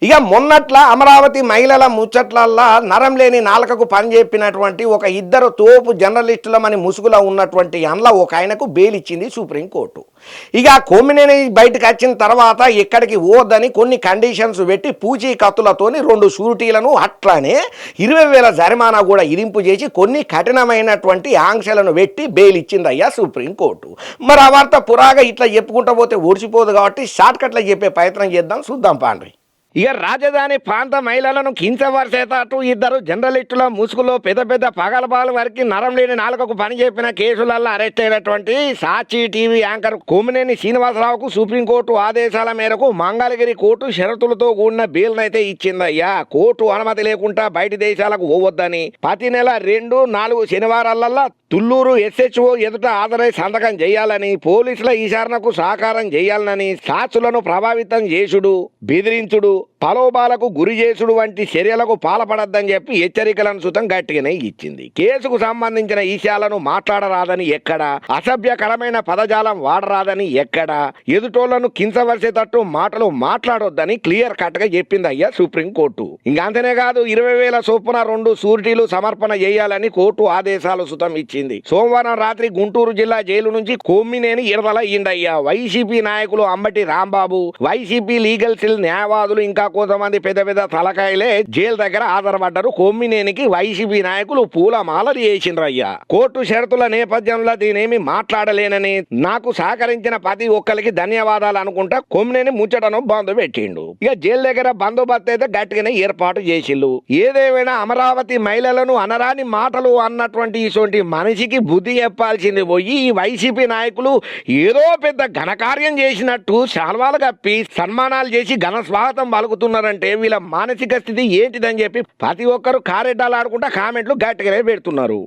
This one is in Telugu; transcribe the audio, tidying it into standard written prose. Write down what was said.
ఇక మొన్నట్ల అమరావతి మహిళల ముచ్చట్లల్లా నరం లేని నాలుకకు పని చెప్పినటువంటి ఒక ఇద్దరు తోపు జర్నలిస్టులమని ముసుగులో ఉన్నటువంటి అండ్ల ఒక ఆయనకు బెయిల్ ఇచ్చింది సుప్రీంకోర్టు. ఇక కొమ్మినేని బయటకు వచ్చిన తర్వాత ఎక్కడికి పోద్దని కొన్ని కండిషన్స్ పెట్టి పూచీకత్తులతోని 2 షూరిటీలను అట్లానే 20,000 జరిమానా కూడా ఇరింపు చేసి కొన్ని కఠినమైనటువంటి ఆంక్షలను పెట్టి బెయిల్ ఇచ్చిందయ్యా సుప్రీంకోర్టు. మరి ఆ వార్త పురాగా ఇట్లా చెప్పుకుంటూ పోతే ఊడ్చిపోదు కాబట్టి షార్ట్కట్లో చెప్పే ప్రయత్నం చేద్దాం, చూద్దాం పాండ్రి. ఇక రాజధాని ప్రాంత మహిళలను కించవరిసేటట్టు ఇద్దరు జర్నలిస్టుల ముసుగులో పెద్ద పెద్ద పగలబాలు వరకు నరం లేని నాలుకకు పని చెప్పిన కేసులలో అరెస్ట్ అయినటువంటి సాక్షి టీవీ యాంకర్ కొమ్మినేని శ్రీనివాసరావుకు సుప్రీంకోర్టు ఆదేశాల మేరకు మంగళగిరి కోర్టు షరతులతో కూడిన బెయిల్నైతే ఇచ్చిందయ్యా. కోర్టు అనుమతి లేకుండా బయటి దేశాలకు పోవద్దని ప్రతి నెల 2, 4 శనివారాలల్లా తుళ్లూరు SHO ఎదుట హాజరై సంతకం చేయాలని, పోలీసుల విచారణకు సహకారం చేయాలని, సాక్షులను ప్రభావితం చేసుడు, బెదిరించుడు, ప్రలోభాలకు గురి చేసుడు వంటి చర్యలకు పాల్పడద్దని చెప్పి హెచ్చరికలను సుతం గట్టిగానే ఇచ్చింది. కేసుకు సంబంధించిన విషయాలను మాట్లాడరాదని ఎక్కడ, అసభ్యకరమైన పదజాలం వాడరాదని ఎక్కడ, ఎదుటోళ్లను కించవరిసేటట్టు మాటలు మాట్లాడొద్దని క్లియర్ కట్ గా చెప్పింది అయ్యా సుప్రీంకోర్టు. ఇంకా అంతనే కాదు, 20,000 చొప్పున 2 షూరిటీలు సమర్పణ చేయాలని కోర్టు ఆదేశాలు సుతం ఇచ్చింది. సోమవారం రాత్రి గుంటూరు జిల్లా జైలు నుంచి కొమ్మినేని విడుదల అయ్యిందయ్యా. వైసీపీ నాయకులు Ambati Rambabu, YCP legal cell న్యాయవాదులు, ఇంకా కొంతమంది పెద్ద పెద్ద తలకాయలే జైలు దగ్గర ఆధారపడ్డారు. కొమ్మినేనికి వైసీపీ నాయకులు పూలమాలలు చేసిండ్రయ్యా. కోర్టు షరతుల నేపథ్యంలో దీనేమి మాట్లాడలేనని, నాకు సహకరించిన ప్రతి ఒక్కరికి ధన్యవాదాలు అనుకుంటా కొమ్మినేని ముచ్చటను బంద్ పెట్టిండు. ఇక జైలు దగ్గర బందోబస్తు అయితే గట్టిగానే ఏర్పాటు చేసిళ్ళు. ఏదేమైనా అమరావతి మహిళలను అనరాని మాటలు అన్నటువంటి ఇటువంటి మనిషికి బుద్ధి చెప్పాల్సింది పోయి ఈ వైసీపీ నాయకులు ఏదో పెద్ద ఘనకార్యం చేసినట్టు శాల్వాలు కప్పి సన్మానాలు చేసి ఘన స్వాగతం పలుకుతున్నారంటే వీళ్ళ మానసిక స్థితి ఏంటిదని చెప్పి ప్రతి ఒక్కరు కారెడ్డాలు ఆడుకుంటా కామెంట్లు గట్టిగానే పెడుతున్నారు.